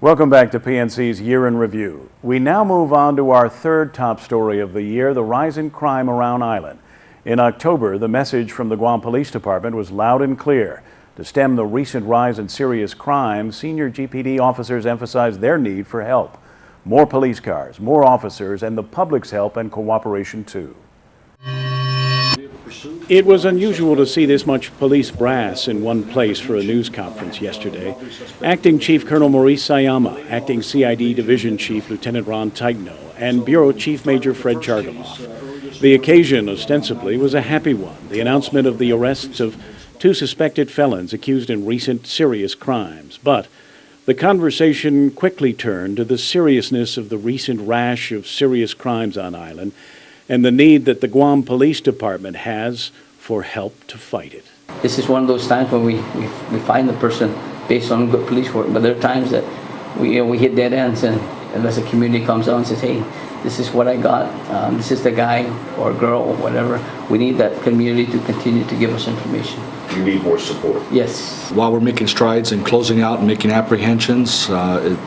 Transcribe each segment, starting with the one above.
Welcome back to PNC's Year in Review. We now move on to our third top story of the year, the rise in crime around Island. In October, the message from the Guam Police Department was loud and clear. To stem the recent rise in serious crime, senior GPD officers emphasized their need for help. More police cars, more officers, and the public's help and cooperation too. It was unusual to see this much police brass in one place for a news conference yesterday. Acting Chief Colonel Maurice Sayama, Acting CID Division Chief Lieutenant Ron Titano, and Bureau Chief Major Fred Chargaloff. The occasion, ostensibly, was a happy one, the announcement of the arrests of 2 suspected felons accused in recent serious crimes. But the conversation quickly turned to the seriousness of the recent rash of serious crimes on Island and the need that the Guam Police Department has for help to fight it. This is one of those times when we find the person based on good police work, but there are times that we hit dead ends, and unless the community comes out and says, hey, this is what I got, this is the guy or girl or whatever, we need that community to continue to give us information. You need more support. Yes. While we're making strides in closing out and making apprehensions, it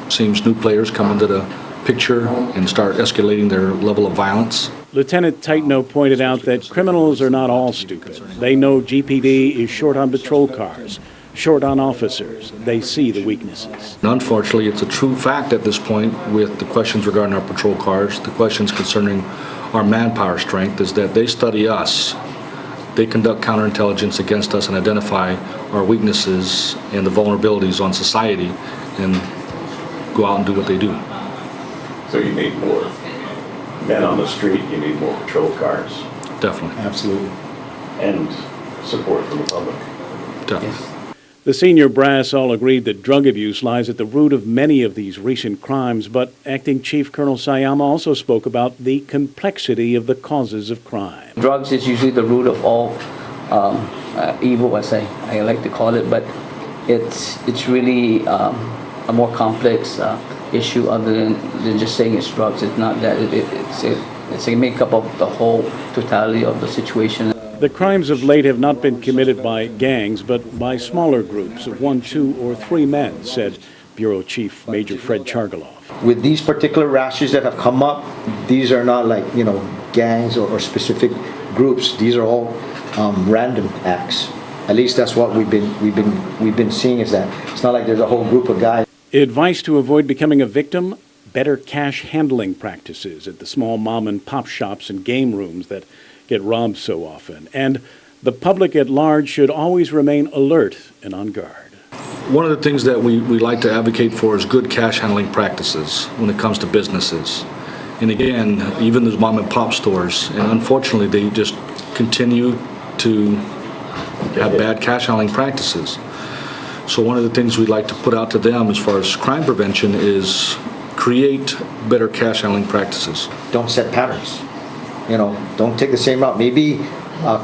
seems new players come into the picture and start escalating their level of violence. Lieutenant Titano pointed out that criminals are not all stupid. They know GPD is short on patrol cars, short on officers. They see the weaknesses. And unfortunately, it's a true fact at this point with the questions regarding our patrol cars, the questions concerning our manpower strength, is that they study us. They conduct counterintelligence against us and identify our weaknesses and the vulnerabilities on society and go out and do what they do. So you need more men on the street, you need more patrol cars. Definitely. Absolutely. And support from the public. Definitely. Yes. The senior brass all agreed that drug abuse lies at the root of many of these recent crimes, but Acting Chief Colonel Sayama also spoke about the complexity of the causes of crime. Drugs is usually the root of all evil, as I like to call it, but it's really a more complex issue other than just saying it's drugs. It's not that. It's a makeup of the whole totality of the situation. The crimes of late have not been committed by gangs, but by smaller groups of 1, 2, or 3 men, said Bureau Chief Major Fred Chargaloff. With these particular rashes that have come up, these are not like, gangs or specific groups. These are all random acts. At least that's what we've been seeing, is that it's not like there's a whole group of guys. Advice to avoid becoming a victim: better cash handling practices at the small mom and pop shops and game rooms that get robbed so often. And the public at large should always remain alert and on guard. One of the things that we like to advocate for is good cash handling practices when it comes to businesses. And again, even those mom and pop stores, and unfortunately they just continue to have bad cash handling practices. So one of the things we'd like to put out to them as far as crime prevention is create better cash handling practices. Don't set patterns. Don't take the same route. Maybe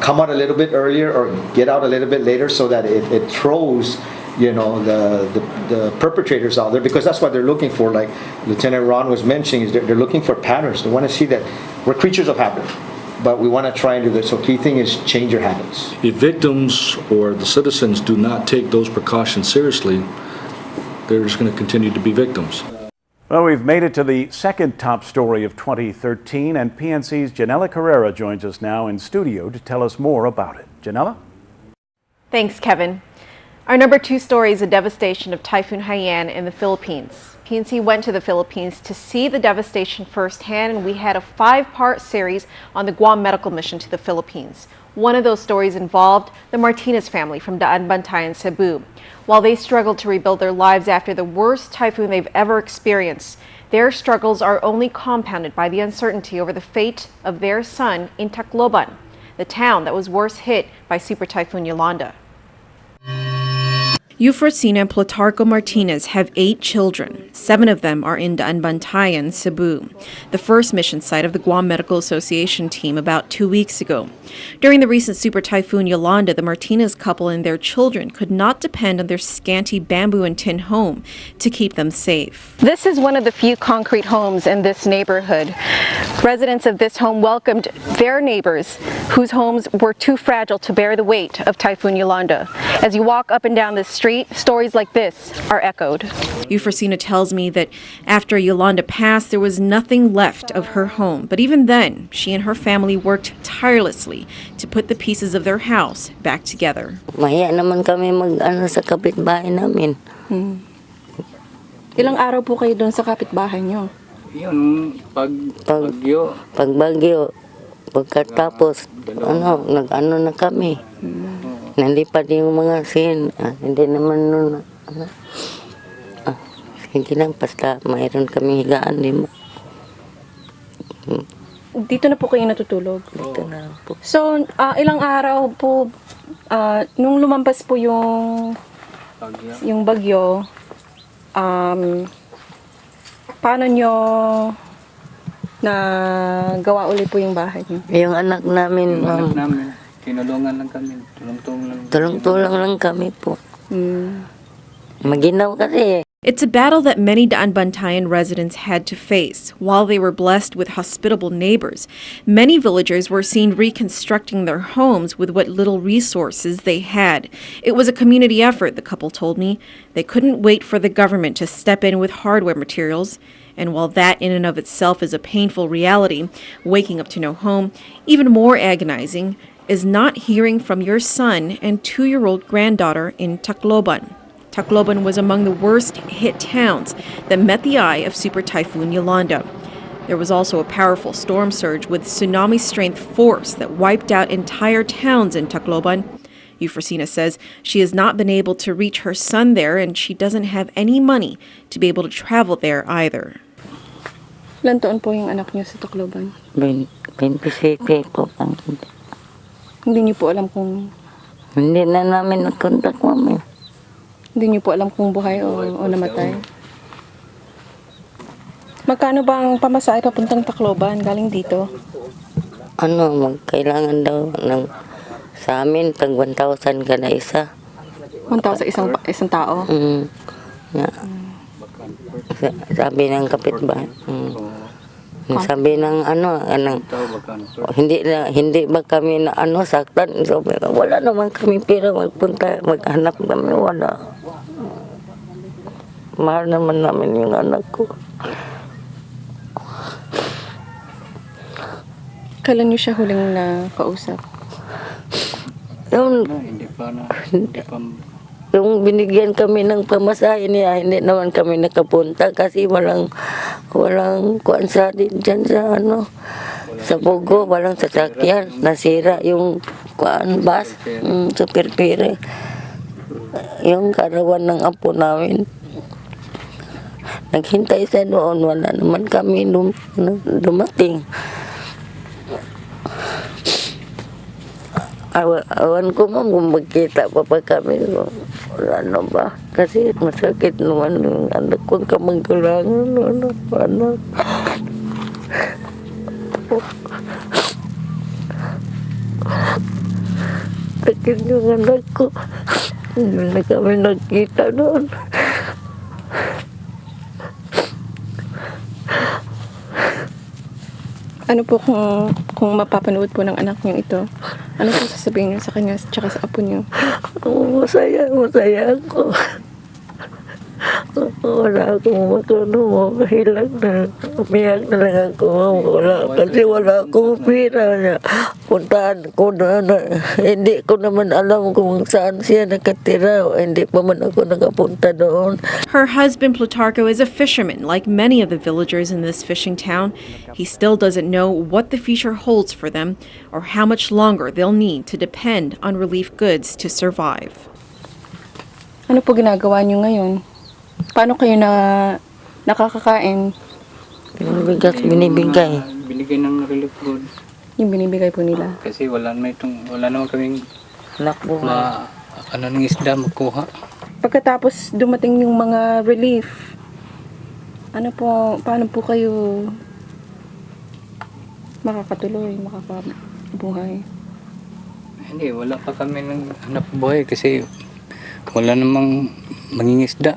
come out a little bit earlier or get out a little bit later so that it throws the perpetrators out there, because that's what they're looking for. Like Lieutenant Ron was mentioning, is they're looking for patterns. They want to see that we're creatures of habit, but we want to try and do this. So key thing is change your habits. If victims or the citizens do not take those precautions seriously, they're just going to continue to be victims. Well, we've made it to the second top story of 2013, and PNC's Janella Carrera joins us now in studio to tell us more about it. Janella? Thanks, Kevin. Our number 2 story is the devastation of Typhoon Haiyan in the Philippines. PNC went to the Philippines to see the devastation firsthand, and we had a 5-part series on the Guam medical mission to the Philippines. One of those stories involved the Martinez family from Daan Bantayan, Cebu. While they struggled to rebuild their lives after the worst typhoon they've ever experienced, their struggles are only compounded by the uncertainty over the fate of their son in Tacloban, the town that was worst hit by Super Typhoon Yolanda. Eufrosina and Plutarco Martinez have 8 children. 7 of them are in Daan Bantayan, Cebu, the first mission site of the Guam Medical Association team about 2 weeks ago. During the recent Super Typhoon Yolanda, the Martinez couple and their children could not depend on their scanty bamboo and tin home to keep them safe. This is one of the few concrete homes in this neighborhood. Residents of this home welcomed their neighbors whose homes were too fragile to bear the weight of Typhoon Yolanda. As you walk up and down this street, street, stories like this are echoed. Euphrosyna tells me that after Yolanda passed, there was nothing left of her home. But even then, she and her family worked tirelessly to put the pieces of their house back together. Mahiya naman kami mag-ano sa kapitbahay namin. Ilang araw po kayo doon sa kapitbahay nyo? Yun, bagyo. Pag bagyo, pagkatapos, nag-ano na kami. Nalipad yung mga sin. Hindi naman nun, sige lang, basta mayroon kami higaan, di ba? Dito na po kayo natutulog? Dito na lang po. So, ilang araw po, nung lumampas po yung bagyo, paano nyo gawa uli po yung bahay nyo? Yung anak namin, ma'am, namin, tinulungan lang kami, tulong-tulong lang. tulong-tulong lang kami po. Maginaw kasi. It's a battle that many Daan Bantayan residents had to face. While they were blessed with hospitable neighbors, many villagers were seen reconstructing their homes with what little resources they had. It was a community effort, the couple told me. They couldn't wait for the government to step in with hardware materials. And while that in and of itself is a painful reality, waking up to no home, even more agonizing is not hearing from your son and 2-year-old granddaughter in Tacloban. Tacloban was among the worst hit towns that met the eye of Super Typhoon Yolanda. There was also a powerful storm surge with tsunami-strength force that wiped out entire towns in Tacloban. Euphrosyna says she has not been able to reach her son there, and she doesn't have any money to be able to travel there either. Ilan taon po yung anak nyo sa Tacloban? 27 po. Hindi nyo po alam kung... Hindi na namin nag-contact, ma'am. Hindi nyo po alam kung buhay o namatay? Magkano ba ang pamasahe papuntang Tacloban galing dito? Kailangan daw sa amin, pag 1,000 ka na isa. 1,000 isang tao? Yeah. Sabi ng kapitbahay. Sabi ng hindi ba kami na saktan? Sabi, wala naman kami pera maghanap kami, wala. Mahal naman namin yung anak ko. Kailan nyo siya huling na kausap? Hindi pa. Yung binigyan kami ng pamasahe niya, hindi naman kami nakapunta kasi walang kuan sa dyan sa Bugo, walang sasakyan, nasira yung kuan bus, sa Perpere. Yung karawan ng apo namin. Naghintay sa doon, wala naman kami dumating. Awan ko, ma'am, kung magkita pa kami. Ano ba? Kasi masakit naman yung anak ko kamangkulangan. Anak. Sakit yung anak ko. Hindi na kami nagkita doon. Ano po kung mapapanood po ng anak niyo ito? Ano po sasabihin niyo sa kanya at sa apo niyo? Masaya ako. Wala akong makahilang na. Umiyak na lang ako. Kasi wala akong pera na. Puntaan ko na. Hindi ko naman alam kung saan siya nakatira. Hindi pa man ako nakapunta doon. Her husband, Plutarco, is a fisherman, like many of the villagers in this fishing town. He still doesn't know what the future holds for them or how much longer they'll need to depend on relief goods to survive. Ano po ginagawa niyo ngayon? Paano kayo nakakakain? Yung bigas binibigay. Binigay ng relief goods. Yung binibigay po nila? Kasi wala naman kaming Anak po. ng isda makuha. Pagkatapos dumating yung mga relief, paano po kayo makakatuloy, makakabuhay? Hindi, wala pa kami ng hanap buhay kasi wala namang mangingisda.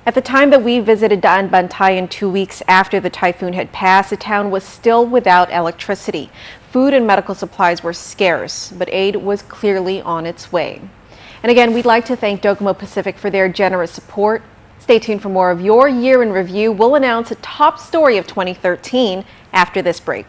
At the time that we visited Daan Bantayan 2 weeks after the typhoon had passed, the town was still without electricity. Food and medical supplies were scarce, but aid was clearly on its way. And again, we'd like to thank Docomo Pacific for their generous support. Stay tuned for more of your year in review. We'll announce a top story of 2013 after this break.